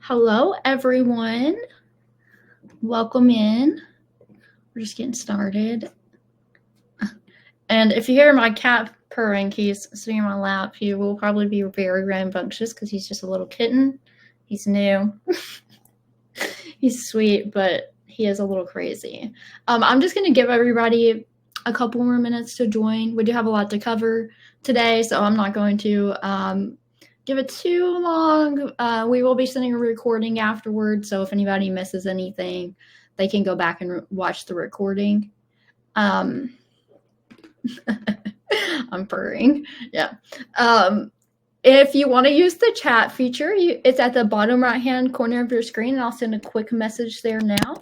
Hello, everyone. Welcome in. We're just getting started. And if you hear my cat purring, he's sitting in my lap. He will probably be very rambunctious because he's just a little kitten. He's new. He's sweet, but he is a little crazy. I'm just going to give everybody a couple more minutes to join. We do have a lot to cover today, so I'm not going to give it too long. We will be sending a recording afterwards, so if anybody misses anything, they can go back and watch the recording. I'm purring. Yeah. If you want to use the chat feature, it's at the bottom right-hand corner of your screen, and I'll send a quick message there now.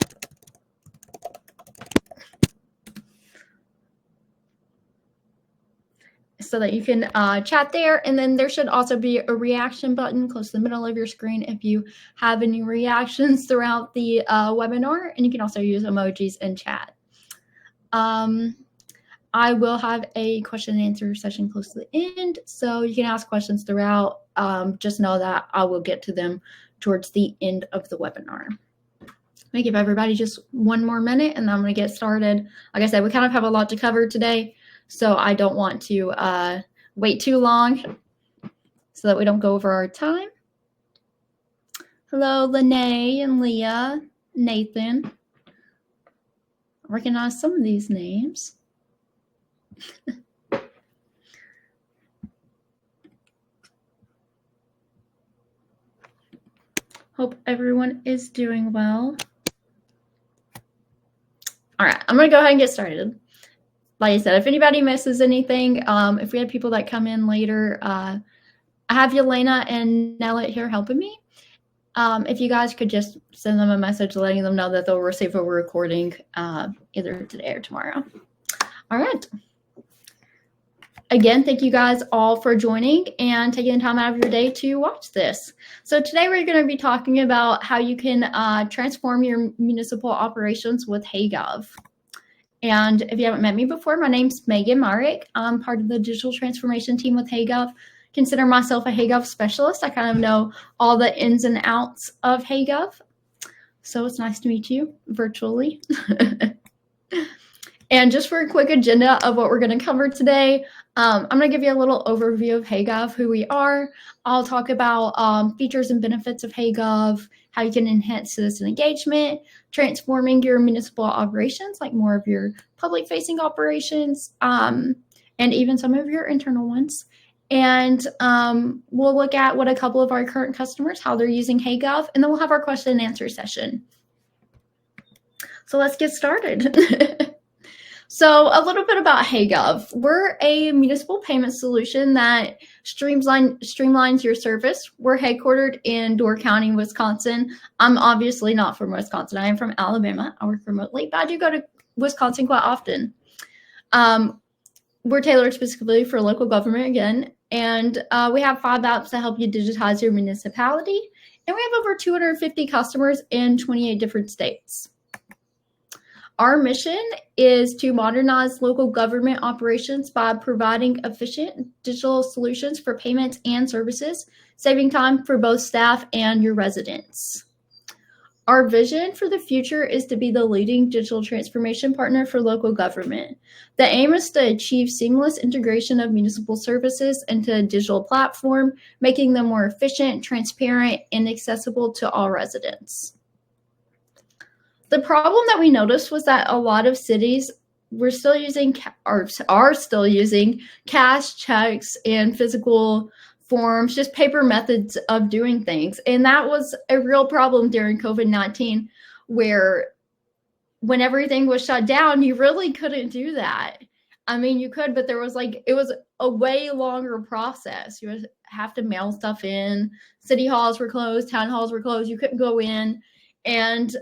So that you can chat there. And then there should also be a reaction button close to the middle of your screen if you have any reactions throughout the webinar. And you can also use emojis in chat. I will have a question and answer session close to the end, so you can ask questions throughout. Just know that I will get to them towards the end of the webinar. I'm gonna give everybody just one more minute and then I'm gonna get started. Like I said, we kind of have a lot to cover today, so I don't want to wait too long so that we don't go over our time. Hello, Lene and Leah, Nathan. I recognize some of these names. Hope everyone is doing well. All right, I'm going to go ahead and get started. Like I said, if anybody misses anything, if we have people that come in later, I have Yelena and Nellet here helping me. If you guys could just send them a message letting them know that they'll receive a recording either today or tomorrow. All right. Again, thank you guys all for joining and taking the time out of your day to watch this. So today we're going to be talking about how you can transform your municipal operations with HeyGov. And if you haven't met me before, my name's Megan Myrick. I'm part of the digital transformation team with HeyGov. Consider myself a HeyGov specialist. I kind of know all the ins and outs of HeyGov. So it's nice to meet you virtually. And just for a quick agenda of what we're going to cover today, I'm going to give you a little overview of HeyGov, who we are. I'll talk about features and benefits of HeyGov, how you can enhance citizen engagement, transforming your municipal operations, like more of your public-facing operations, and even some of your internal ones. And we'll look at what a couple of our current customers, how they're using HeyGov, and then we'll have our question and answer session. So let's get started. So a little bit about HeyGov. We're a municipal payment solution that streamlines your service. We're headquartered in Door County, Wisconsin. I'm obviously not from Wisconsin. I am from Alabama. I work remotely, but I do go to Wisconsin quite often. We're tailored specifically for local government again, and we have 5 apps that help you digitize your municipality, and we have over 250 customers in 28 different states. Our mission is to modernize local government operations by providing efficient digital solutions for payments and services, saving time for both staff and your residents. Our vision for the future is to be the leading digital transformation partner for local government. The aim is to achieve seamless integration of municipal services into a digital platform, making them more efficient, transparent, and accessible to all residents. The problem that we noticed was that a lot of cities were still using are still using cash, checks, and physical forms, just paper methods of doing things. And that was a real problem during COVID-19, where when everything was shut down, you really couldn't do that. I mean, you could, but there was it was a way longer process. You would have to mail stuff in. City halls were closed, town halls were closed. You couldn't go in. And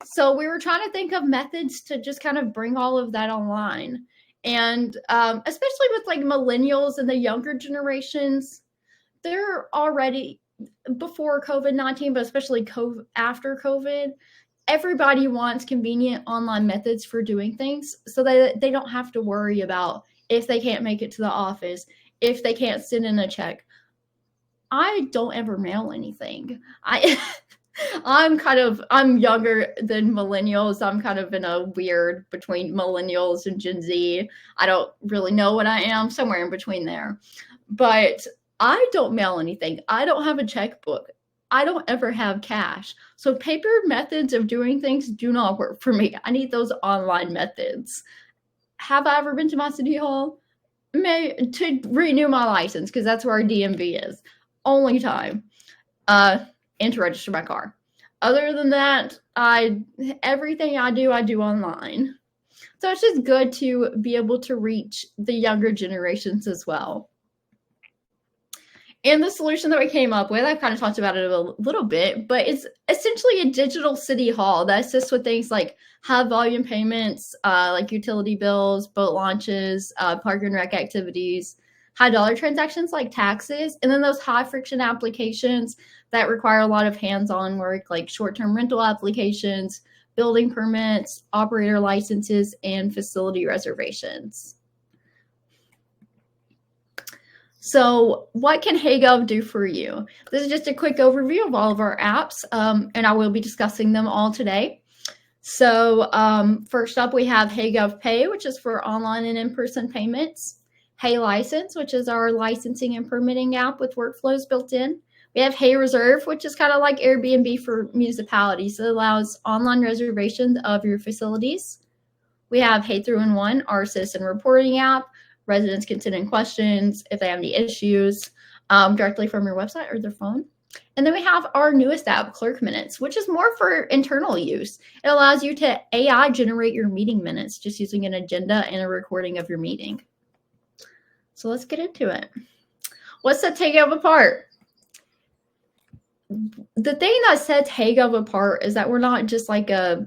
so we were trying to think of methods to just kind of bring all of that online. And especially with millennials and the younger generations, they're already, before COVID-19, but especially after COVID, everybody wants convenient online methods for doing things so that they don't have to worry about if they can't make it to the office, if they can't send in a check. I don't ever mail anything. I'm younger than millennials. I'm kind of in a weird between millennials and Gen Z. I don't really know what I am, somewhere in between there. But I don't mail anything. I don't have a checkbook. I don't ever have cash. So paper methods of doing things do not work for me. I need those online methods. Have I ever been to my city hall? To renew my license, because that's where our DMV is. Only time. And to register my car. Other than that, everything I do online. So it's just good to be able to reach the younger generations as well. And the solution that we came up with, I've kind of talked about it a little bit, but it's essentially a digital city hall that assists with things like high volume payments, like utility bills, boat launches, park and rec activities, high dollar transactions like taxes, and then those high friction applications that require a lot of hands-on work like short-term rental applications, building permits, operator licenses, and facility reservations. So what can HeyGov do for you? This is just a quick overview of all of our apps, and I will be discussing them all today. So first up, we have HeyGov Pay, which is for online and in-person payments. Hey License, which is our licensing and permitting app with workflows built in. We have Hey Reserve, which is kind of like Airbnb for municipalities. It allows online reservations of your facilities. We have Hey 3-in-1, our citizen reporting app. Residents can send in questions if they have any issues directly from your website or their phone. And then we have our newest app, Clerk Minutes, which is more for internal use. It allows you to AI generate your meeting minutes just using an agenda and a recording of your meeting. So let's get into it. What sets HeyGov apart? The thing that sets HeyGov apart is that we're not just like a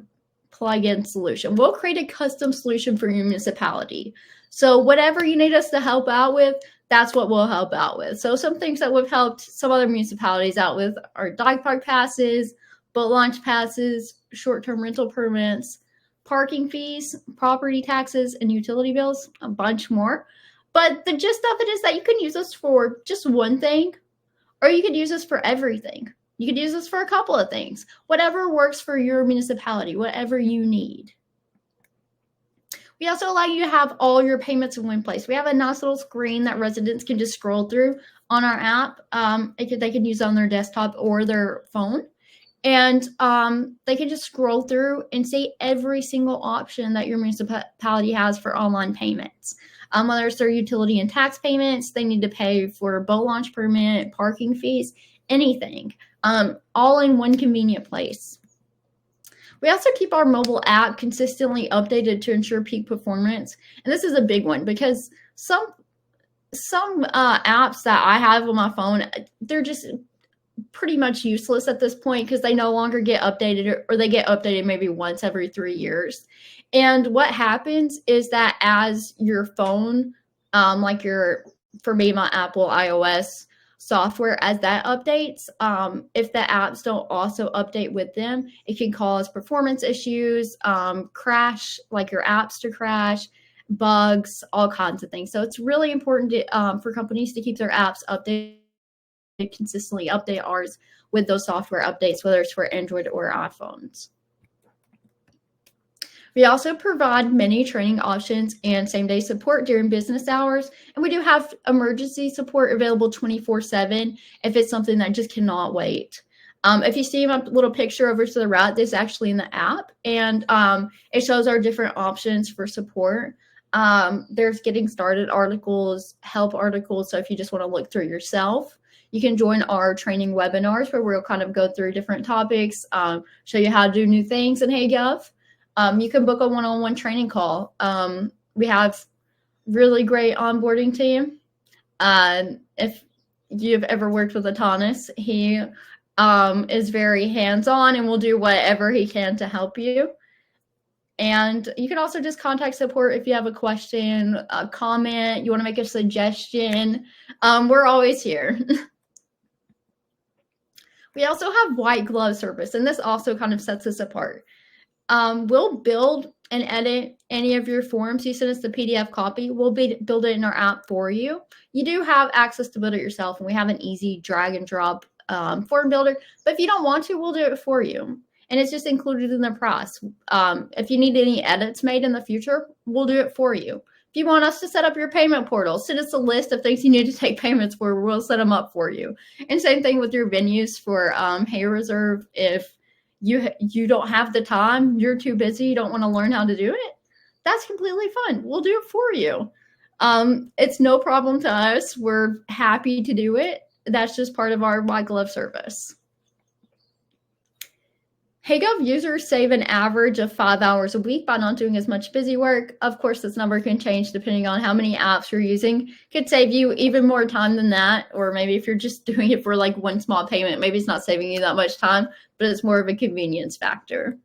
plug-in solution. We'll create a custom solution for your municipality. So whatever you need us to help out with, that's what we'll help out with. So some things that we've helped some other municipalities out with are dog park passes, boat launch passes, short-term rental permits, parking fees, property taxes, and utility bills, a bunch more. But the gist of it is that you can use us for just one thing, or you could use us for everything. You could use this for a couple of things. Whatever works for your municipality, whatever you need. We also allow you to have all your payments in one place. We have a nice little screen that residents can just scroll through on our app. They can use it on their desktop or their phone. And they can just scroll through and see every single option that your municipality has for online payments. Whether it's their utility and tax payments, they need to pay for a boat launch permit, parking fees, anything, all in one convenient place. We also keep our mobile app consistently updated to ensure peak performance. And this is a big one because some apps that I have on my phone, they're just pretty much useless at this point because they no longer get updated, or they get updated maybe once every 3 years. And what happens is that as your phone, for me, my Apple iOS software, as that updates, if the apps don't also update with them, it can cause performance issues, crash, like your apps to crash, bugs, all kinds of things. So it's really important for companies to keep their apps updated, consistently update ours with those software updates, whether it's for Android or iPhones. We also provide many training options and same-day support during business hours. And we do have emergency support available 24/7 if it's something that just cannot wait. If you see my little picture over to the right, this is actually in the app. And it shows our different options for support. There's getting started articles, help articles. So if you just want to look through yourself, you can join our training webinars where we'll kind of go through different topics, show you how to do new things in HeyGov. You can book a one-on-one training call. We have really great onboarding team. If you've ever worked with Atanas, he is very hands-on and will do whatever he can to help you. And you can also just contact support if you have a question, a comment, you want to make a suggestion. We're always here. We also have white glove service, and this also kind of sets us apart. We'll build and edit any of your forms, you send us the PDF copy. We'll build it in our app for you. You do have access to build it yourself, and we have an easy drag and drop form builder. But if you don't want to, we'll do it for you. And it's just included in the price. If you need any edits made in the future, we'll do it for you. If you want us to set up your payment portal, send us a list of things you need to take payments for. We'll set them up for you. And same thing with your venues for Hey Reserve. If you don't have the time, you're too busy, you don't want to learn how to do it, that's completely fine. We'll do it for you. It's no problem to us. We're happy to do it. That's just part of our white glove service. HeyGov users save an average of 5 hours a week by not doing as much busy work. Of course, this number can change depending on how many apps you're using. Could save you even more time than that, or maybe if you're just doing it for like one small payment, maybe it's not saving you that much time, but it's more of a convenience factor.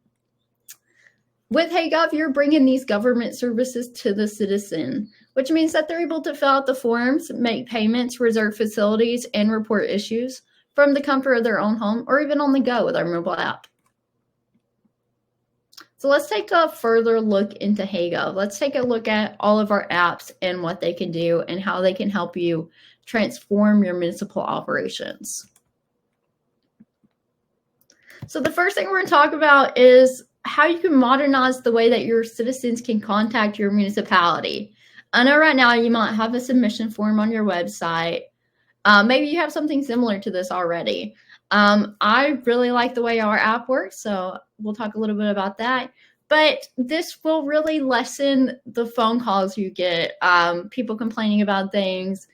With HeyGov, you're bringing these government services to the citizen, which means that they're able to fill out the forms, make payments, reserve facilities, and report issues from the comfort of their own home or even on the go with our mobile app. So let's take a further look into HeyGov. Let's take a look at all of our apps and what they can do and how they can help you transform your municipal operations. So the first thing we're going to talk about is how you can modernize the way that your citizens can contact your municipality. I know right now you might have a submission form on your website. Maybe you have something similar to this already. I really like the way our app works, so we'll talk a little bit about that. But this will really lessen the phone calls you get, people complaining about things,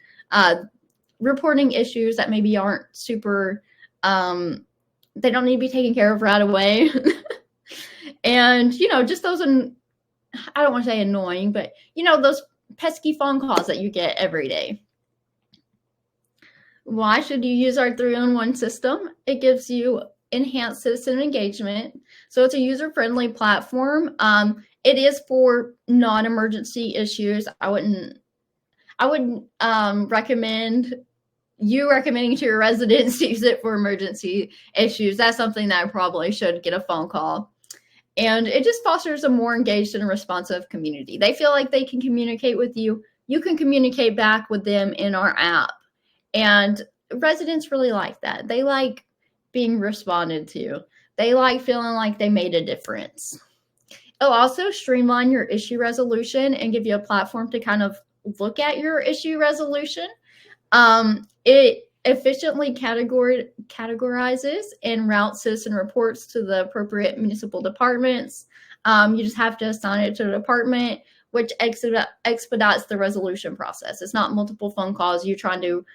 reporting issues that maybe aren't super, they don't need to be taken care of right away. And, just those, I don't want to say annoying, but, those pesky phone calls that you get every day. Why should you use our 3-in-1 system? It gives you enhanced citizen engagement. So it's a user-friendly platform. It is for non-emergency issues. I wouldn't recommend you recommending to your residents to use it for emergency issues. That's something that I probably should get a phone call. And it just fosters a more engaged and responsive community. They feel like they can communicate with you. You can communicate back with them in our app. And residents really like that. They like being responded to. They like feeling like they made a difference. It'll also streamline your issue resolution and give you a platform to kind of look at your issue resolution. It efficiently categorizes and routes citizen reports to the appropriate municipal departments. You just have to assign it to the department, which expedites the resolution process. It's not multiple phone calls. You're trying to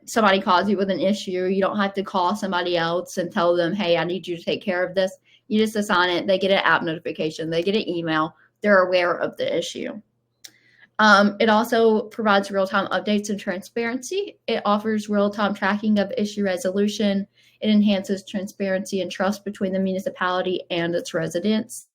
somebody calls you with an issue. You don't have to call somebody else and tell them, hey, I need you to take care of this. You just assign it. They get an app notification. They get an email. They're aware of the issue. It also provides real-time updates and transparency. It offers real-time tracking of issue resolution. It enhances transparency and trust between the municipality and its residents.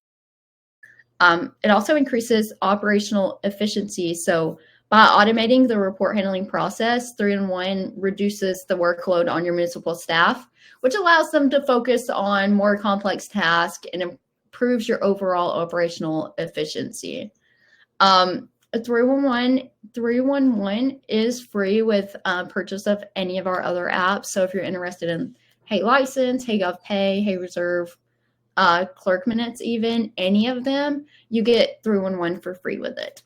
It also increases operational efficiency. So by automating the report handling process, 3-in-1 reduces the workload on your municipal staff, which allows them to focus on more complex tasks and improves your overall operational efficiency. 3-in-1 is free with purchase of any of our other apps. So if you're interested in Hey License, HeyGov Pay, Hey Reserve, Clerk Minutes, even any of them, you get 3-in-1 for free with it.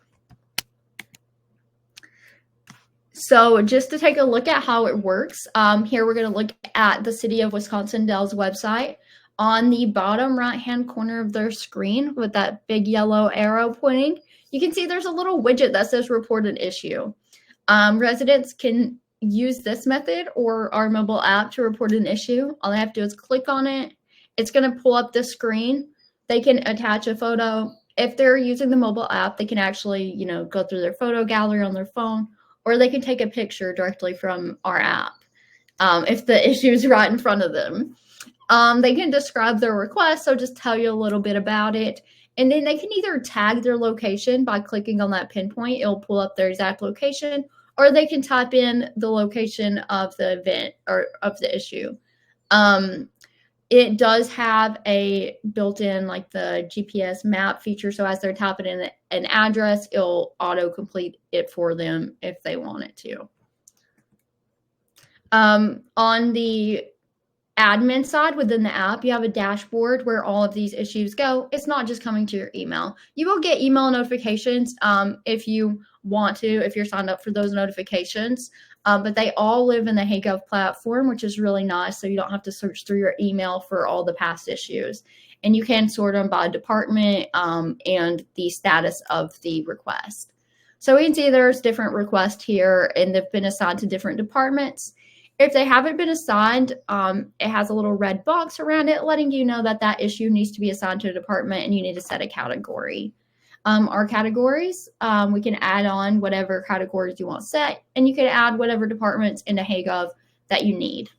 So just to take a look at how it works, here we're going to look at the City of Wisconsin-Dells website. On the bottom right-hand corner of their screen with that big yellow arrow pointing, you can see there's a little widget that says report an issue. Residents can use this method or our mobile app to report an issue. All they have to do is click on it. It's going to pull up the screen. They can attach a photo. If they're using the mobile app, they can actually, go through their photo gallery on their phone, or they can take a picture directly from our app if the issue is right in front of them. They can describe their request, so just tell you a little bit about it. And then they can either tag their location by clicking on that pinpoint. It'll pull up their exact location, or they can type in the location of the event or of the issue. It does have a built-in like the GPS map feature. So as they're tapping in an address, it'll auto-complete it for them if they want it to. On the admin side within the app, you have a dashboard where all of these issues go. It's not just coming to your email. You will get email notifications if you want to, if you're signed up for those notifications. But they all live in the HeyGov platform, which is really nice. So you don't have to search through your email for all the past issues. And you can sort them by department and the status of the request. So we can see there's different requests here, and they've been assigned to different departments. If they haven't been assigned, it has a little red box around it letting you know that that issue needs to be assigned to a department and you need to set a category. Our categories, we can add on whatever categories you want set, and you can add whatever departments into HeyGov that you need.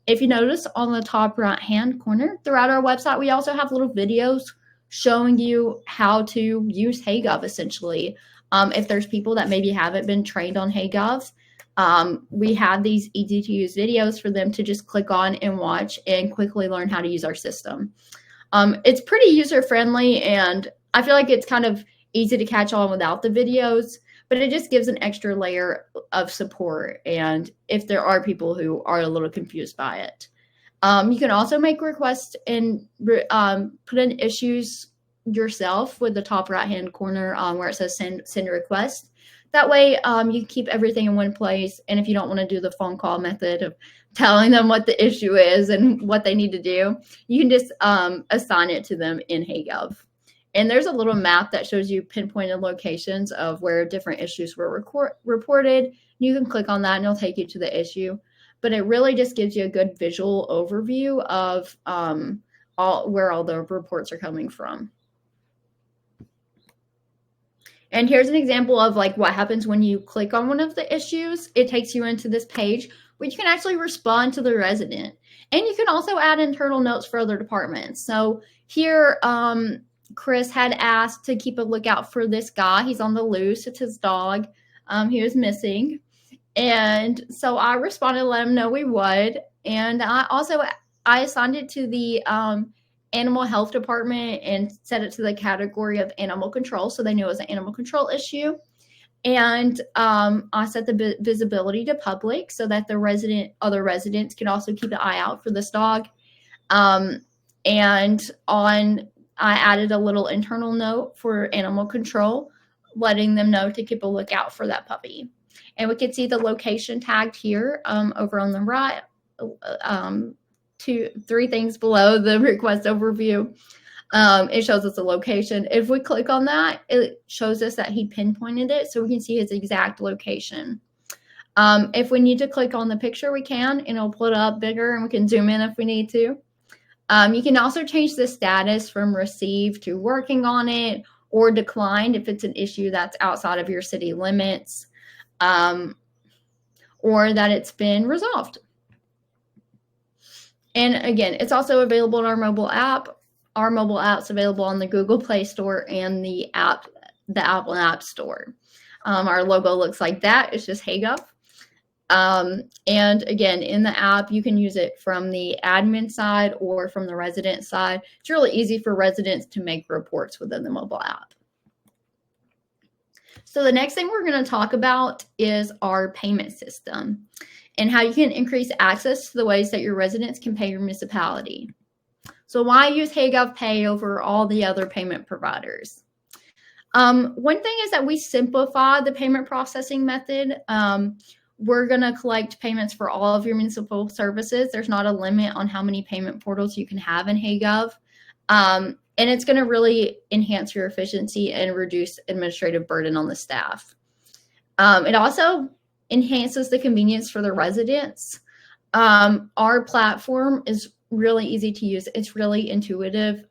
If you notice on the top right-hand corner throughout our website, we also have little videos showing you how to use HeyGov essentially. If there's people that maybe haven't been trained on HeyGov, we have these easy to use videos for them to just click on and watch and quickly learn how to use our system. It's pretty user friendly, and I feel like it's kind of easy to catch on without the videos, but it just gives an extra layer of support. And if there are people who are a little confused by it, you can also make requests and put in issues yourself with the top right hand corner where it says send a request. That way you can keep everything in one place. And if you don't want to do the phone call method of telling them what the issue is and what they need to do, you can just assign it to them in HeyGov. And there's a little map that shows you pinpointed locations of where different issues were reported. You can click on that and it'll take you to the issue. But it really just gives you a good visual overview of where all the reports are coming from. And here's an example of like what happens when you click on one of the issues. It takes you into this page where you can actually respond to the resident. And you can also add internal notes for other departments. So here, Chris had asked to keep a lookout for this guy. He's on the loose. It's his dog. He was missing. And so I responded to let him know we would. And I assigned it to the animal health department and set it to the category of animal control. So they knew it was an animal control issue. And I set the visibility to public so that the other residents can also keep an eye out for this dog. I added a little internal note for animal control, letting them know to keep a lookout for that puppy. And we can see the location tagged here over on the right, 3 things below the request overview. It shows us the location. If we click on that, it shows us that he pinpointed it, so we can see his exact location. If we need to click on the picture, we can, and it'll pull it up bigger, and we can zoom in if we need to. You can also change the status from received to working on it or declined if it's an issue that's outside of your city limits, or that it's been resolved. And again, it's also available in our mobile app. Our mobile app's available on the Google Play Store and the Apple App Store. Our logo looks like that. It's just HeyGov. And again, in the app, you can use it from the admin side or from the resident side. It's really easy for residents to make reports within the mobile app. So the next thing we're going to talk about is our payment system and how you can increase access to the ways that your residents can pay your municipality. So why use HeyGov Pay over all the other payment providers? One thing is that we simplify the payment processing method. We're going to collect payments for all of your municipal services. There's not a limit on how many payment portals you can have in HeyGov. And it's going to really enhance your efficiency and reduce administrative burden on the staff. It also enhances the convenience for the residents. Our platform is really easy to use. It's really intuitive.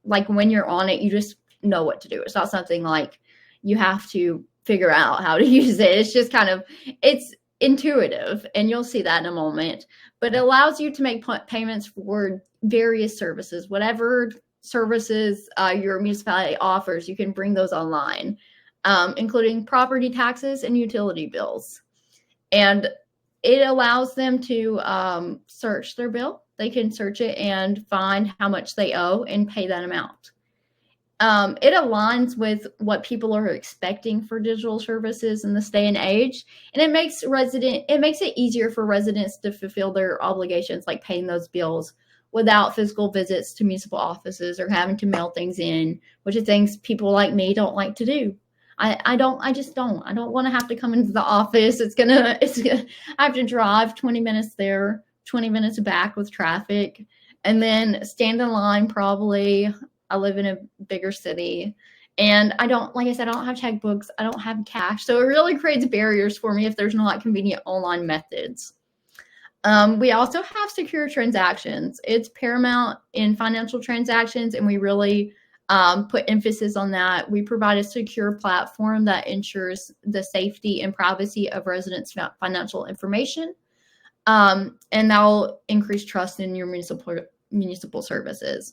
Like when you're on it, you just know what to do. It's not something like you have to figure out how to use it. It's just kind of, it's intuitive, and you'll see that in a moment. But it allows you to make payments for various services. Whatever services your municipality offers, you can bring those online, including property taxes and utility bills. And it allows them to search their bill they can search it and find how much they owe and pay that amount. It aligns with what people are expecting for digital services in this day and age, and it makes it easier for residents to fulfill their obligations, like paying those bills, without physical visits to municipal offices or having to mail things in, which are things people like me don't like to do. I don't want to have to come into the office. I have to drive 20 minutes there, 20 minutes back with traffic, and then stand in line probably. I live in a bigger city, and like I said, I don't have checkbooks. I don't have cash. So it really creates barriers for me if there's not convenient online methods. We also have secure transactions. It's paramount in financial transactions, and we really put emphasis on that. We provide a secure platform that ensures the safety and privacy of residents' financial information, and that will increase trust in your municipal services.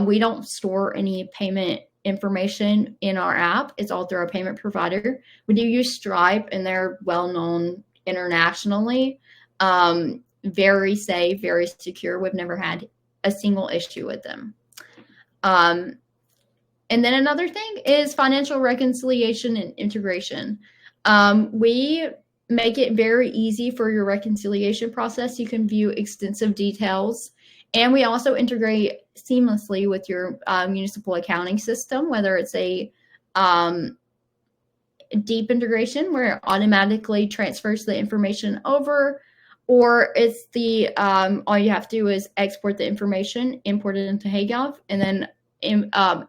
We don't store any payment information in our app. It's all through our payment provider. We do use Stripe, and they're well known internationally. Very safe, very secure. We've never had a single issue with them. And then another thing is financial reconciliation and integration. We make it very easy for your reconciliation process. You can view extensive details. And we also integrate seamlessly with your municipal accounting system, whether it's a deep integration where it automatically transfers the information over, or it's the all you have to do is export the information, import it into HeyGov, and then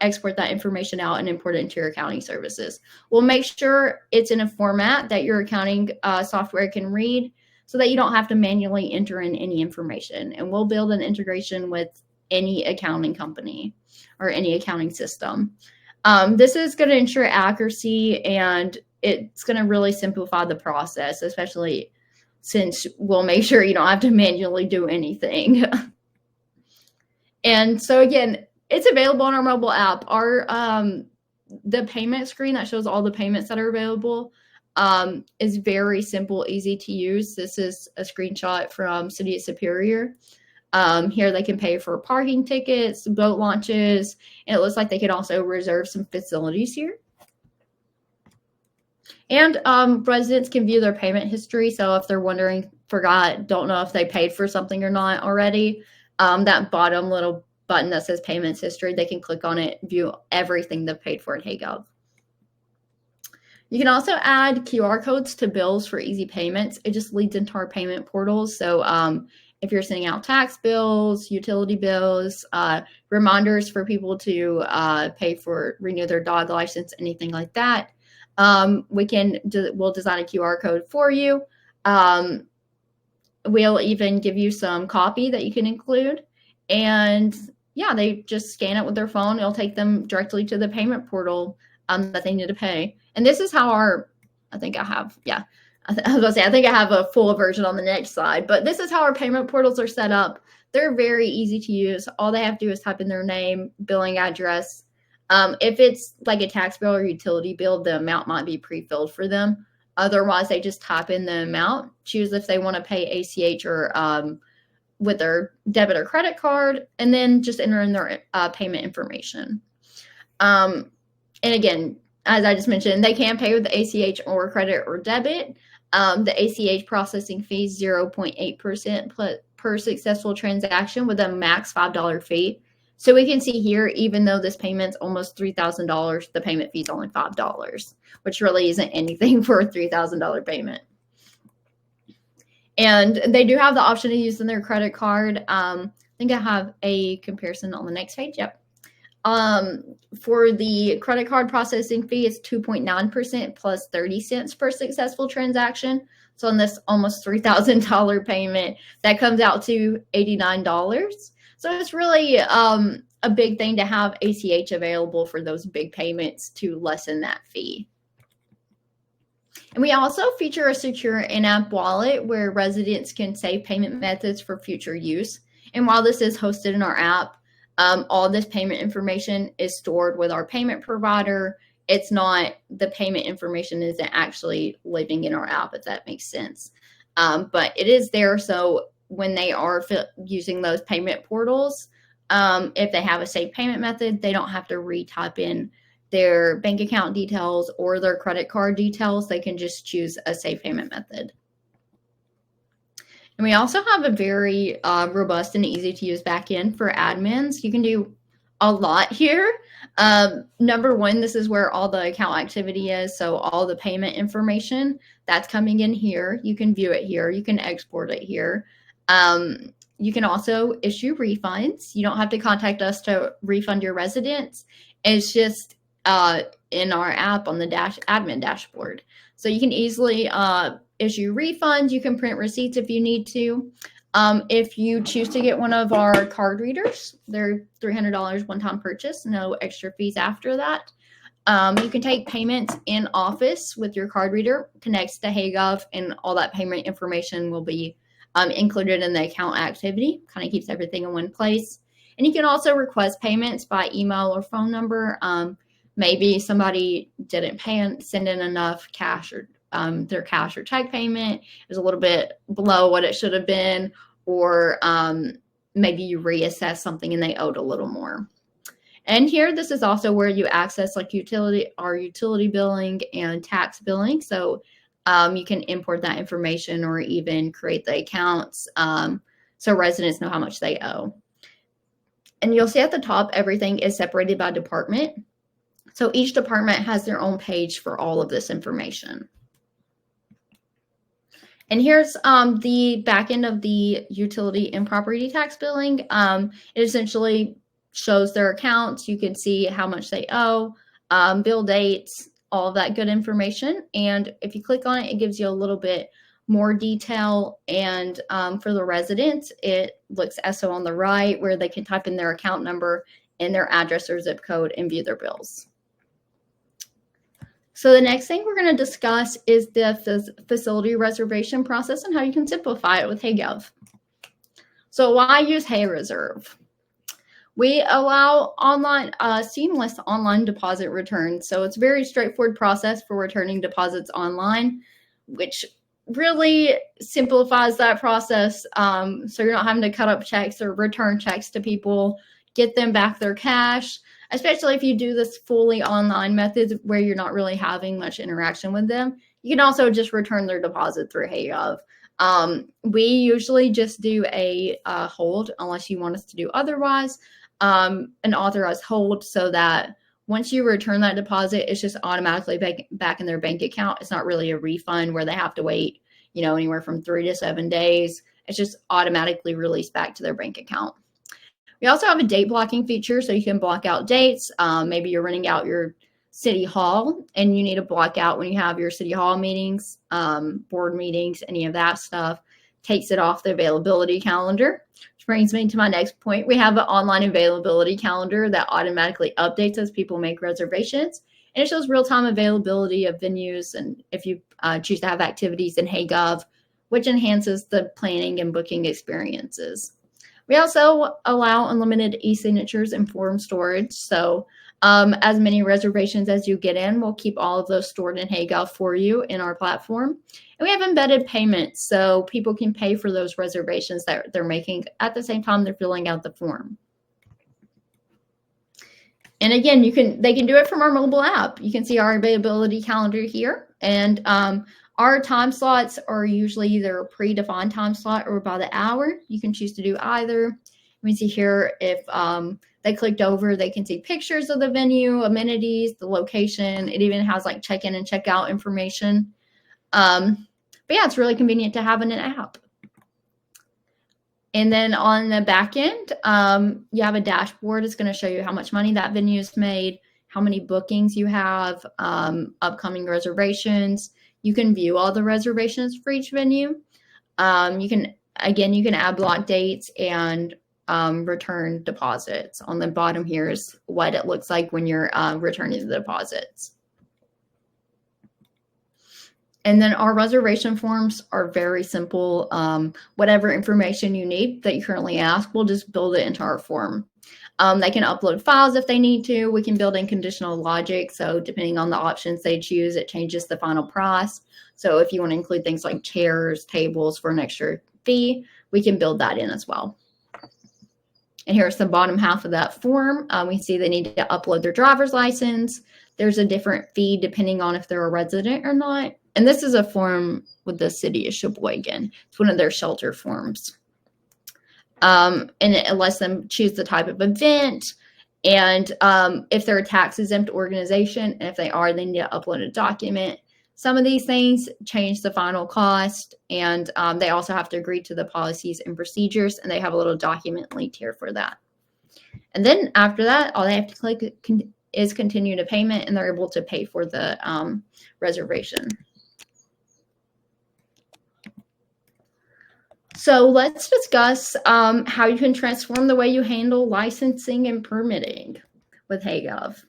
export that information out and import it into your accounting services. We'll make sure it's in a format that your accounting software can read, so that you don't have to manually enter in any information. And we'll build an integration with any accounting company or any accounting system. This is going to ensure accuracy, and it's going to really simplify the process, especially since we'll make sure you don't have to manually do anything. And so again, it's available on our mobile app. The payment screen that shows all the payments that are available is very simple, easy to use. This is a screenshot from City of Superior. Here they can pay for parking tickets, boat launches, and it looks like they could also reserve some facilities here. And residents can view their payment history. So if they're wondering, don't know if they paid for something or not already, that bottom little button that says payments history, they can click on it, view everything they've paid for at HeyGov. You can also add QR codes to bills for easy payments. It just leads into our payment portals. So if you're sending out tax bills, utility bills, reminders for people to renew their dog license, anything like that, we'll design a QR code for you. We'll even give you some copy that you can include. And yeah, they just scan it with their phone. It'll take them directly to the payment portal that they need to pay. And this is how I think I have a full version on the next slide, but this is how our payment portals are set up. They're very easy to use. All they have to do is type in their name, billing address. If it's like a tax bill or utility bill, the amount might be pre-filled for them. Otherwise, they just type in the amount, choose if they want to pay ACH or with their debit or credit card, and then just enter in their payment information. And again, as I just mentioned, they can pay with the ACH or credit or debit. The ACH processing fee is 0.8% per successful transaction with a max $5 fee. So we can see here, even though this payment's almost $3,000, the payment fee is only $5, which really isn't anything for a $3,000 payment. And they do have the option of using their credit card. I think I have a comparison on the next page. Yep. For the credit card processing fee, it's 2.9% plus 30 cents per successful transaction. So on this almost $3,000 payment, that comes out to $89. So it's really a big thing to have ACH available for those big payments to lessen that fee. And we also feature a secure in-app wallet where residents can save payment methods for future use. And while this is hosted in our app, all this payment information is stored with our payment provider. It's not, the payment information isn't actually living in our app, if that makes sense. But it is there. So when they are using those payment portals, if they have a safe payment method, they don't have to retype in their bank account details or their credit card details. They can just choose a safe payment method. And we also have a very robust and easy to use backend for admins. You can do a lot here. Number one, this is where all the account activity is. So all the payment information that's coming in here, you can view it here. You can export it here. You can also issue refunds. You don't have to contact us to refund your residents. It's just in our app on the admin dashboard. So you can easily issue refunds. You can print receipts if you need to. If you choose to get one of our card readers, they're $300 one-time purchase, no extra fees after that. You can take payments in office with your card reader, connects to HeyGov, and all that payment information will be included in the account activity, kind of keeps everything in one place. And you can also request payments by email or phone number. Maybe somebody didn't send in enough cash, or their cash or check payment is a little bit below what it should have been, or maybe you reassess something and they owed a little more. And here, this is also where you access like our utility billing and tax billing. So you can import that information or even create the accounts so residents know how much they owe. And you'll see at the top, everything is separated by department. So each department has their own page for all of this information. And here's the back end of the utility and property tax billing. It essentially shows their accounts. You can see how much they owe, bill dates, all of that good information. And if you click on it, it gives you a little bit more detail. And for the residents, it looks SO on the right, where they can type in their account number and their address or zip code and view their bills. So the next thing we're going to discuss is the facility reservation process and how you can simplify it with HeyGov. So why use HeyReserve? We allow seamless online deposit returns. So it's a very straightforward process for returning deposits online, which really simplifies that process. So you're not having to cut up checks or return checks to people, get them back their cash, especially if you do this fully online method where you're not really having much interaction with them. You can also just return their deposit through HeyGov. We usually just do a hold unless you want us to do otherwise, an authorized hold, so that once you return that deposit, it's just automatically back in their bank account. It's not really a refund where they have to wait, anywhere from 3 to 7 days. It's just automatically released back to their bank account. We also have a date blocking feature, so you can block out dates. Maybe you're renting out your city hall and you need to block out when you have your city hall meetings, board meetings, any of that stuff. Takes it off the availability calendar, which brings me to my next point. We have an online availability calendar that automatically updates as people make reservations, and it shows real-time availability of venues and if you choose to have activities in HeyGov, which enhances the planning and booking experiences. We also allow unlimited e-signatures and form storage. So as many reservations as you get in, we'll keep all of those stored in HeyGov for you in our platform. And we have embedded payments, so people can pay for those reservations that they're making at the same time they're filling out the form. And again, they can do it from our mobile app. You can see our availability calendar here. And our time slots are usually either a predefined time slot or by the hour. You can choose to do either. We see here if they clicked over, they can see pictures of the venue, amenities, the location. It even has like check-in and check-out information. But yeah, it's really convenient to have in an app. And then on the back end, you have a dashboard. It's going to show you how much money that venue's made, how many bookings you have, upcoming reservations. You can view all the reservations for each venue. You can add block dates and return deposits. On the bottom here is what it looks like when you're returning the deposits. And then our reservation forms are very simple. Whatever information you need that you currently ask, we'll just build it into our form. They can upload files if they need to. We can build in conditional logic. So depending on the options they choose, it changes the final price. So if you want to include things like chairs, tables for an extra fee, we can build that in as well. And here's the bottom half of that form. We see they need to upload their driver's license. There's a different fee depending on if they're a resident or not. And this is a form with the City of Sheboygan. It's one of their shelter forms. And it lets them choose the type of event and if they're a tax exempt organization. And if they are, they need to upload a document. Some of these things change the final cost, and they also have to agree to the policies and procedures, and they have a little document linked here for that. And then after that, all they have to click is continue to payment, and they're able to pay for the reservation. So let's discuss how you can transform the way you handle licensing and permitting with HeyGov.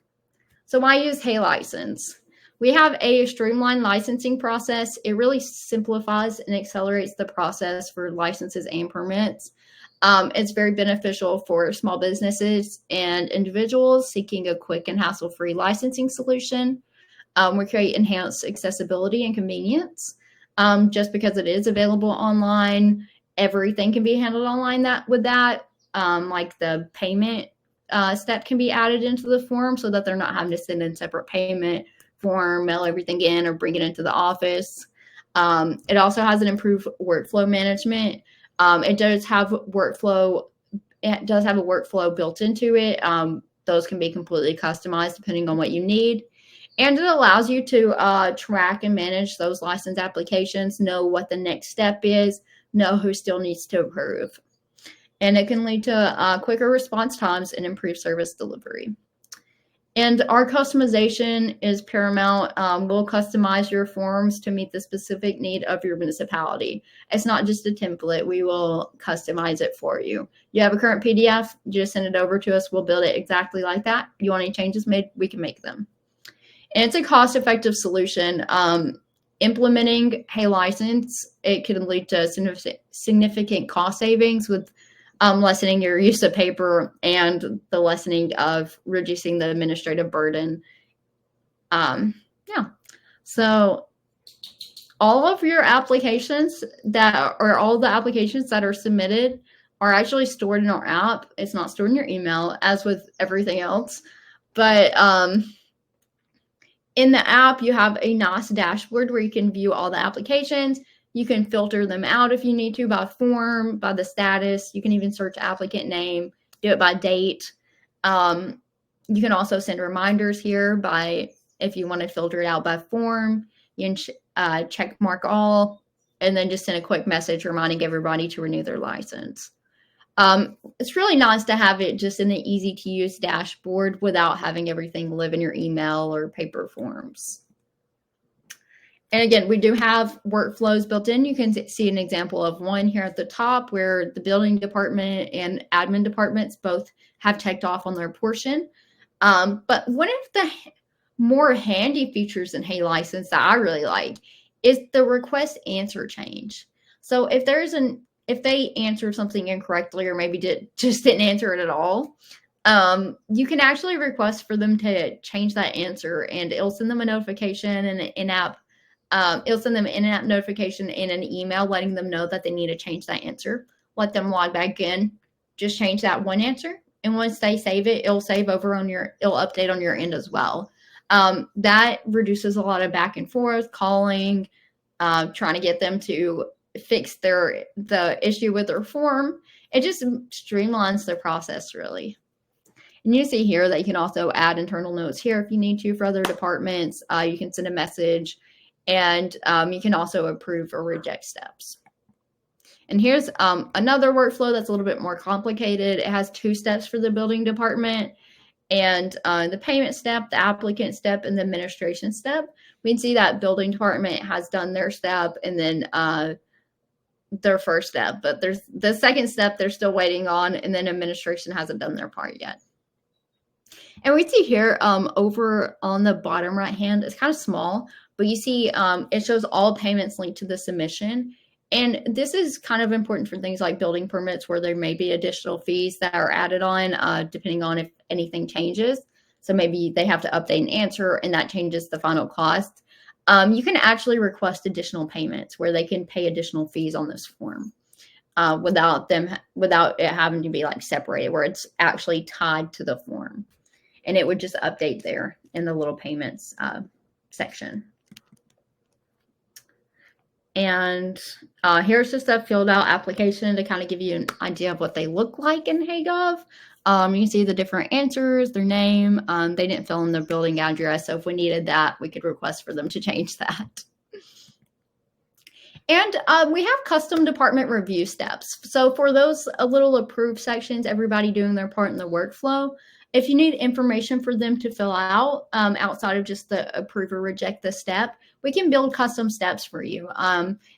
So why use HeyLicense? We have a streamlined licensing process. It really simplifies and accelerates the process for licenses and permits. It's very beneficial for small businesses and individuals seeking a quick and hassle-free licensing solution. We create enhanced accessibility and convenience. Just because it is available online, everything can be handled online with that. Like the payment step can be added into the form so that they're not having to send in separate payment form, mail everything in, or bring it into the office. It also has an improved workflow management. It does have a workflow built into it. Those can be completely customized depending on what you need. And it allows you to track and manage those license applications, know what the next step is, know who still needs to approve. And it can lead to quicker response times and improved service delivery. And our customization is paramount. We'll customize your forms to meet the specific need of your municipality. It's not just a template. We will customize it for you. You have a current PDF, just send it over to us. We'll build it exactly like that. You want any changes made, we can make them. And it's a cost-effective solution. Implementing HeyLicense, it can lead to significant cost savings with lessening your use of paper and the lessening of reducing the administrative burden. So all of your applications all the applications that are submitted are actually stored in our app. It's not stored in your email, as with everything else. But in the app, you have a nice dashboard where you can view all the applications. You can filter them out if you need to by form, by the status. You can even search applicant name, do it by date. You can also send reminders here if you want to filter it out by form. You can check mark all, and then just send a quick message reminding everybody to renew their license. It's really nice to have it just in an easy to use dashboard without having everything live in your email or paper forms. And again, we do have workflows built in. You can see an example of one here at the top where the building department and admin departments both have checked off on their portion. But one of the more handy features in HeyLicense that I really like is the request answer change. So if they answer something incorrectly or maybe just didn't answer it at all, you can actually request for them to change that answer, and it'll send them a notification and an in-app. It'll send them an in-app notification and an email letting them know that they need to change that answer. Let them log back in, just change that one answer. And once they save it, it'll save over it'll update on your end as well. That reduces a lot of back and forth, calling, trying to get them to fix the issue with their form. It just streamlines the process really. And you see here that you can also add internal notes here if you need to for other departments. You can send a message. And you can also approve or reject steps. And here's another workflow that's a little bit more complicated. It has 2 steps for the building department, and the payment step, the applicant step, and the administration step. We can see that building department has done their step and then their first step, but there's the second step they're still waiting on, and then administration hasn't done their part yet. And we see here over on the bottom right hand, it's kind of small, but you see it shows all payments linked to the submission. And this is kind of important for things like building permits where there may be additional fees that are added on depending on if anything changes. So maybe they have to update an answer and that changes the final cost. You can actually request additional payments where they can pay additional fees on this form. without it having to be like separated, where it's actually tied to the form. And it would just update there in the little payments section. And here's just a filled out application to kind of give you an idea of what they look like in HeyGov. You can see the different answers, their name. They didn't fill in their building address, so if we needed that, we could request for them to change that. And we have custom department review steps. So for those little approved sections, everybody doing their part in the workflow, if you need information for them to fill out outside of just the approve or reject the step, we can build custom steps for you.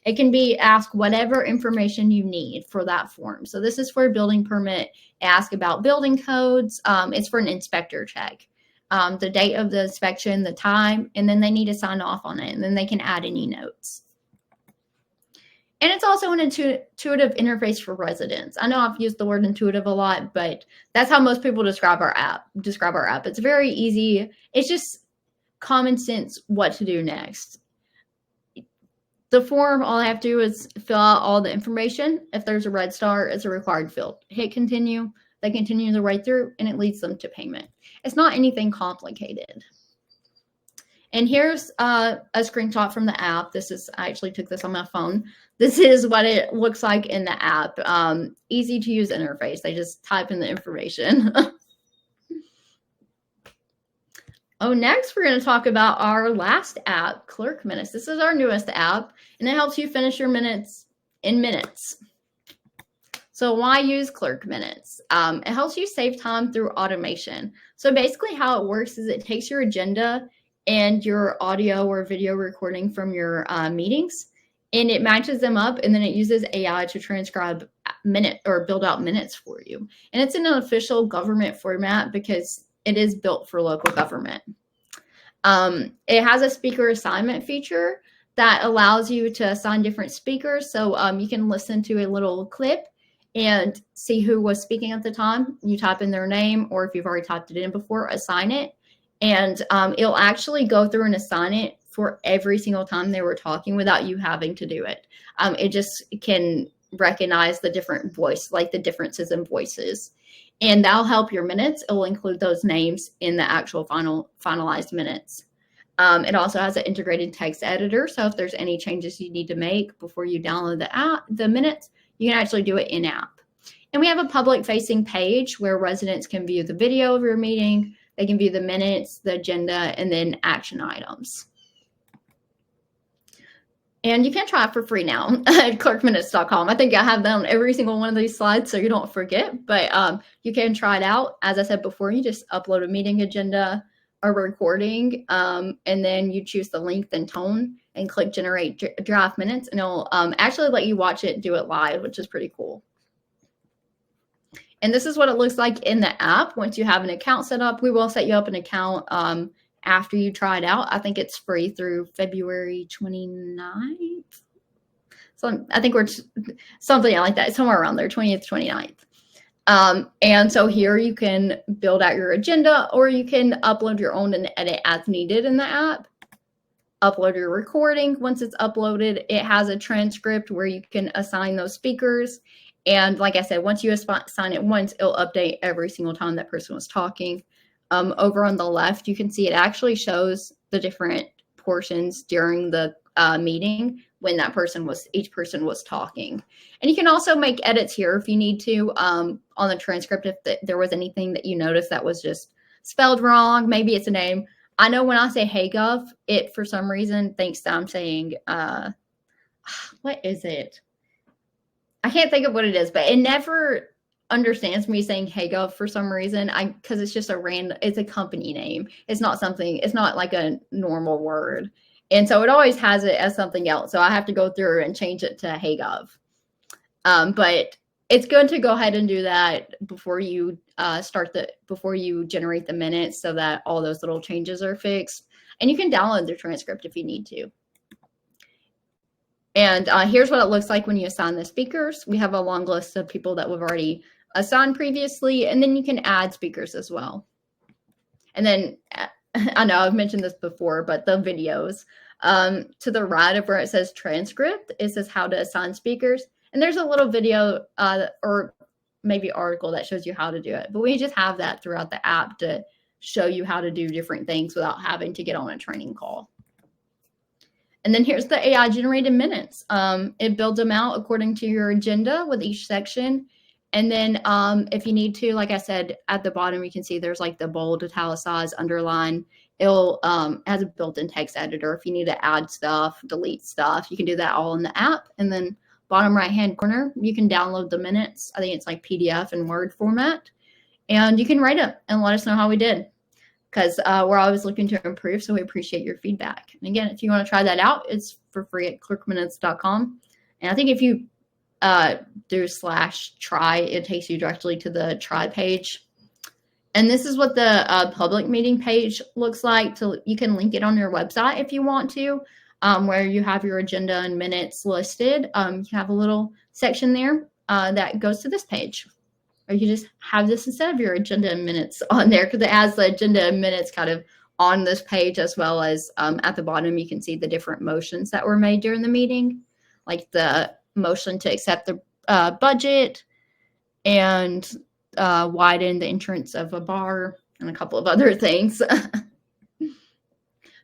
It can be ask whatever information you need for that form. So this is for a building permit, ask about building codes. It's for an inspector check. The date of the inspection, the time, and then they need to sign off on it, and then they can add any notes. And it's also an intuitive interface for residents. I know I've used the word intuitive a lot, but that's how most people describe our app. It's very easy. It's just common sense what to do next. The form, all I have to do is fill out all the information. If there's a red star, it's a required field. Hit continue. They continue the right through, and it leads them to payment. It's not anything complicated. And here's a screenshot from the app. I actually took this on my phone. This is what it looks like in the app. Easy to use interface. They just type in the information. Next we're going to talk about our last app, Clerk Minutes. This is our newest app, and it helps you finish your minutes in minutes. So why use Clerk Minutes? It helps you save time through automation. So basically how it works is it takes your agenda and your audio or video recording from your meetings, and it matches them up, and then it uses AI to transcribe build out minutes for you. And it's in an official government format because it is built for local government. It has a speaker assignment feature that allows you to assign different speakers. So you can listen to a little clip and see who was speaking at the time. You type in their name, or if you've already typed it in before, assign it. And it'll actually go through and assign it for every single time they were talking without you having to do it. It just can recognize the different voice, like the differences in voices. And that'll help your minutes. It will include those names in the actual finalized minutes. It also has an integrated text editor. So if there's any changes you need to make before you download the minutes, you can actually do it in-app. And we have a public-facing page where residents can view the video of your meeting. They can view the minutes, the agenda, and then action items. And you can try it for free now at clerkminutes.com. I think I have that on every single one of these slides so you don't forget. But you can try it out. As I said before, you just upload a meeting agenda or recording, and then you choose the length and tone and click Generate Draft Minutes. And it'll actually let you watch it, do it live, which is pretty cool. And this is what it looks like in the app. Once you have an account set up, we will set you up an account after you try it out. I think it's free through February 29th. So I think we're something like that, somewhere around there, 20th, 29th. And so here you can build out your agenda, or you can upload your own and edit as needed in the app. Upload your recording. Once it's uploaded, it has a transcript where you can assign those speakers. And like I said, once you assign it once, it'll update every single time that person was talking. Over on the left, you can see it actually shows the different portions during the meeting when each person was talking. And you can also make edits here if you need to on the transcript if there was anything that you noticed that was just spelled wrong. Maybe it's a name. I know when I say HeyGov, it for some reason thinks that I'm saying, what is it? I can't think of what it is, but it never understands me saying HeyGov for some reason. Because it's just it's a company name. It's not like a normal word. And so it always has it as something else. So I have to go through and change it to HeyGov. But it's good to go ahead and do that before you before you generate the minutes, so that all those little changes are fixed. And you can download the transcript if you need to. And here's what it looks like when you assign the speakers. We have a long list of people that we've already assigned previously, and then you can add speakers as well. And then I know I've mentioned this before, but the videos to the right of where it says transcript, it says how to assign speakers. And there's a little video or maybe article that shows you how to do it. But we just have that throughout the app to show you how to do different things without having to get on a training call. And then here's the AI generated minutes. It builds them out according to your agenda with each section. And then if you need to, like I said, at the bottom, you can see there's like the bold, italicized, underline. It'll has a built-in text editor. If you need to add stuff, delete stuff, you can do that all in the app. And then bottom right-hand corner, you can download the minutes. I think it's like PDF and Word format. And you can write it and let us know how we did, because we're always looking to improve, so we appreciate your feedback. And again, if you want to try that out, it's for free at clerkminutes.com. And I think if you do /try, it takes you directly to the try page. And this is what the public meeting page looks like. So you can link it on your website if you want to, where you have your agenda and minutes listed. You have a little section there that goes to this page. Or you just have this instead of your agenda and minutes on there, because it has the agenda and minutes kind of on this page, as well as at the bottom, you can see the different motions that were made during the meeting, like the motion to accept the budget and widen the entrance of a bar and a couple of other things.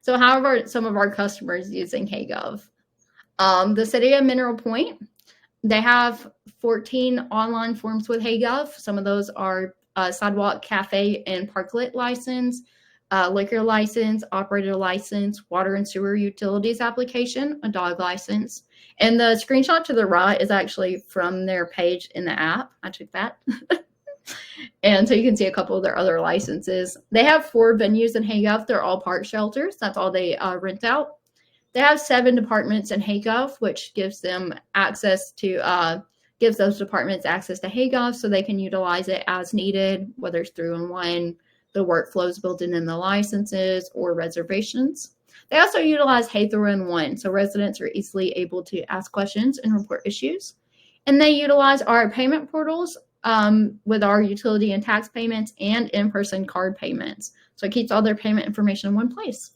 So how are some of our customers using HeyGov? The city of Mineral Point, they have 14 online forms with HeyGov. Some of those are sidewalk, cafe, and parklet license, liquor license, operator license, water and sewer utilities application, a dog license. And the screenshot to the right is actually from their page in the app. I took that. And so you can see a couple of their other licenses. They have 4 venues in HeyGov. They're all park shelters. That's all they rent out. They have 7 departments in HeyGov, which gives them access to, gives those departments access to HeyGov so they can utilize it as needed, whether it's through and when the workflows built in the licenses or reservations. They also utilize Hey Through and One, so residents are easily able to ask questions and report issues. And they utilize our payment portals with our utility and tax payments and in-person card payments. So it keeps all their payment information in one place.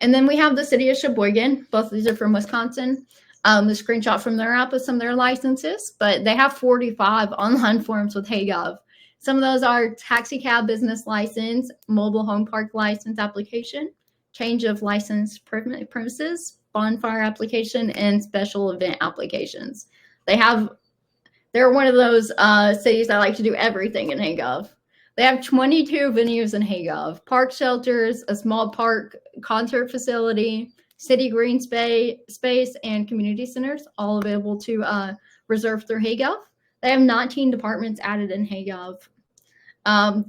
And then we have the City of Sheboygan. Both of these are from Wisconsin. The screenshot from their app is some of their licenses, but they have 45 online forms with HeyGov. Some of those are taxi cab business license, mobile home park license application, change of license premises, bonfire application, and special event applications. They're one of those cities that like to do everything in HeyGov. They have 22 venues in HeyGov, park shelters, a small park concert facility, city green space, and community centers, all available to reserve through HeyGov. They have 19 departments added in HeyGov.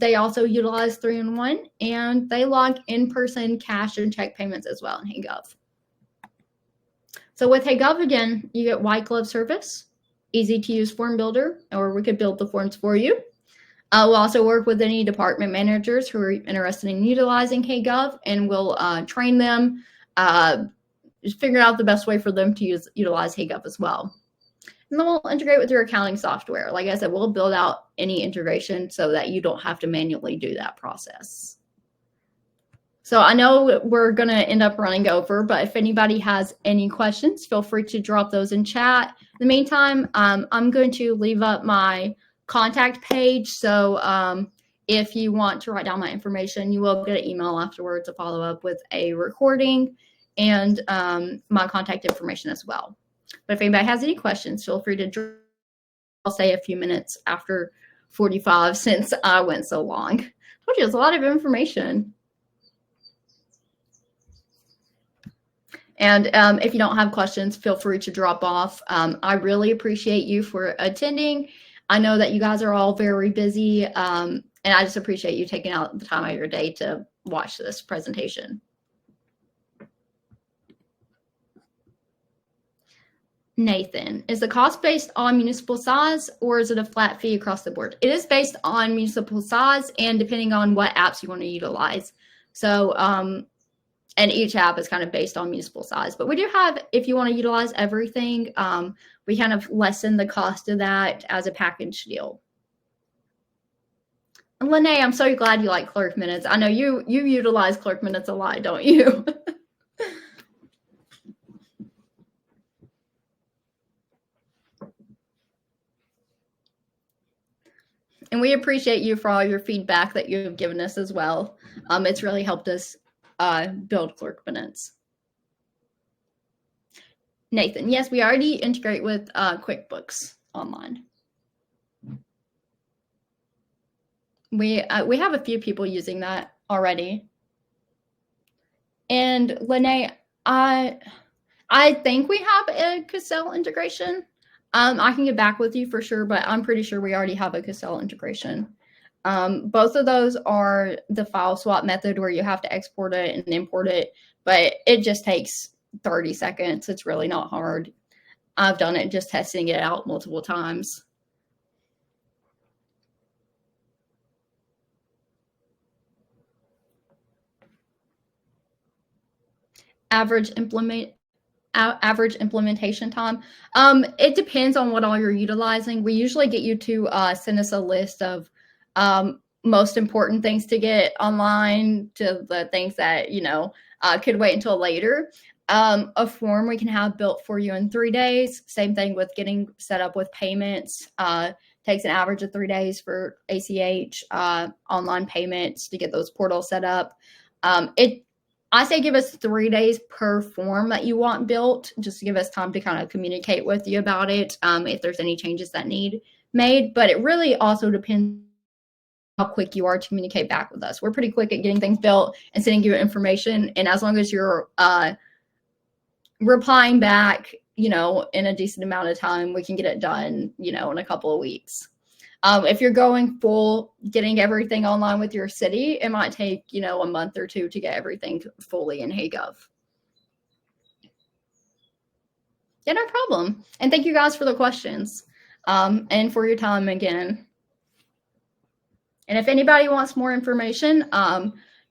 They also utilize 3-in-1, and they log in-person cash and check payments as well in HeyGov. So with HeyGov, again, you get white glove service, easy-to-use form builder, or we could build the forms for you. We'll also work with any department managers who are interested in utilizing HeyGov, and we'll train them, just figure out the best way for them to utilize HeyGov as well. And then we'll integrate with your accounting software. Like I said, we'll build out any integration so that you don't have to manually do that process. So I know we're going to end up running over, but if anybody has any questions, feel free to drop those in chat. In the meantime, I'm going to leave up my contact page. So if you want to write down my information, you will get an email afterwards to follow up with a recording and my contact information as well. But if anybody has any questions, feel free to I'll say a few minutes after 45 since I went so long. I told you, it's a lot of information. And if you don't have questions, feel free to drop off. I really appreciate you for attending. I know that you guys are all very busy, and I just appreciate you taking out the time out of your day to watch this presentation. Nathan, is the cost based on municipal size, or is it a flat fee across the board? It is based on municipal size and depending on what apps you want to utilize. So, and each app is kind of based on municipal size. But we do have, if you want to utilize everything, we kind of lessen the cost of that as a package deal. And Lene, I'm so glad you like Clerk Minutes. I know you utilize Clerk Minutes a lot, don't you? And we appreciate you for all your feedback that you've given us as well. It's really helped us build clerk minutes. Nathan, yes, we already integrate with QuickBooks Online. We have a few people using that already. And Lene, I think we have a Cassell integration. I can get back with you for sure, but I'm pretty sure we already have a Cassell integration. Both of those are the file swap method where you have to export it and import it, but it just takes 30 seconds. It's really not hard. I've done it just testing it out multiple times. Average implementation time. It depends on what all you're utilizing. We usually get you to send us a list of most important things to get online to the things that, could wait until later. A form we can have built for you in 3 days. Same thing with getting set up with payments. Takes an average of 3 days for ACH online payments to get those portals set up. I say give us 3 days per form that you want built, just to give us time to kind of communicate with you about it if there's any changes that need made. But it really also depends how quick you are to communicate back with us. We're pretty quick at getting things built and sending you information. And as long as you're replying back, in a decent amount of time, we can get it done, in a couple of weeks. If you're going full, getting everything online with your city, it might take, a month or two to get everything fully in HeyGov. Yeah, no problem. And thank you guys for the questions and for your time again. And if anybody wants more information,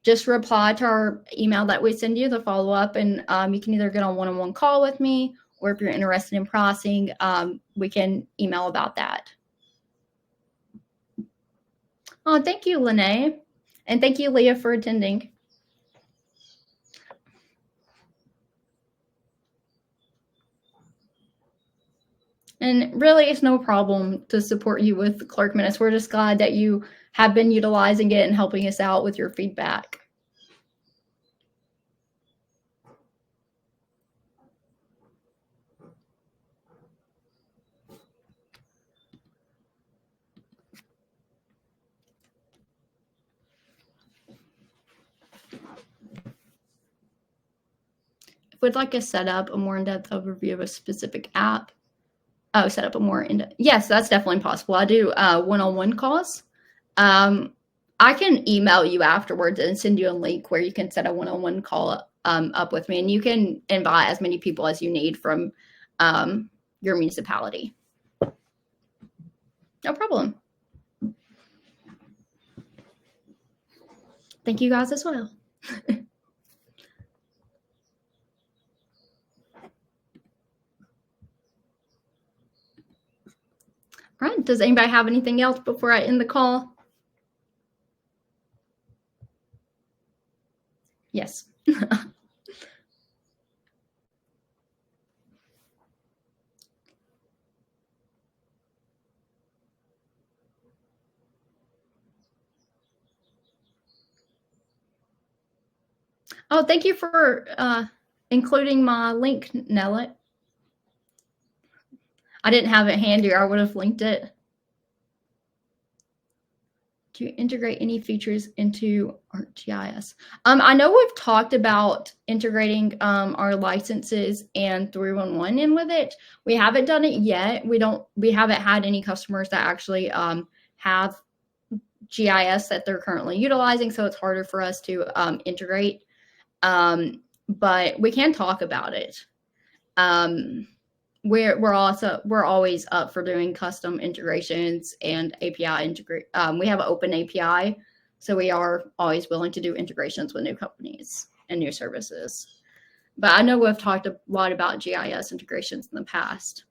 just reply to our email that we send you, the follow-up, and you can either get on one-on-one call with me, or if you're interested in pricing, we can email about that. Oh, thank you, Lene. And thank you, Leah, for attending. And really, it's no problem to support you with Clerk Minutes. We're just glad that you have been utilizing it and helping us out with your feedback. Would like to set up a more in-depth overview of a specific app. Oh, set up a more in-depth. Yes, that's definitely possible. I do one-on-one calls. I can email you afterwards and send you a link where you can set a one-on-one call up with me, and you can invite as many people as you need from your municipality. No problem. Thank you guys as well. All right. Does anybody have anything else before I end the call? Yes. Oh, thank you for including my link, Nellet. I didn't have it handy, or I would have linked it. To integrate any features into ArcGIS. I know we've talked about integrating our licenses and 311 in with it. We haven't done it yet. We haven't had any customers that actually have GIS that they're currently utilizing, so it's harder for us to integrate. But we can talk about it. We're always up for doing custom integrations and API integrate. We have an open API, so we are always willing to do integrations with new companies and new services. But I know we've talked a lot about GIS integrations in the past.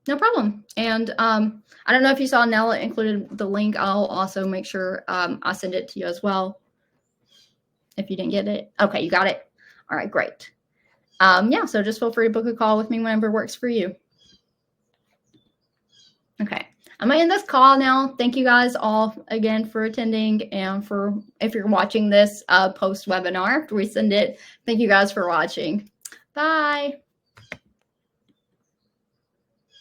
No problem. And I don't know if you saw Nella included the link. I'll also make sure I send it to you as well. If you didn't get it. Okay, you got it. All right, great. Yeah, so just feel free to book a call with me whenever works for you. Okay. I'm going to end this call now. Thank you guys all again for attending, and for if you're watching this post webinar after we send it, thank you guys for watching. Bye.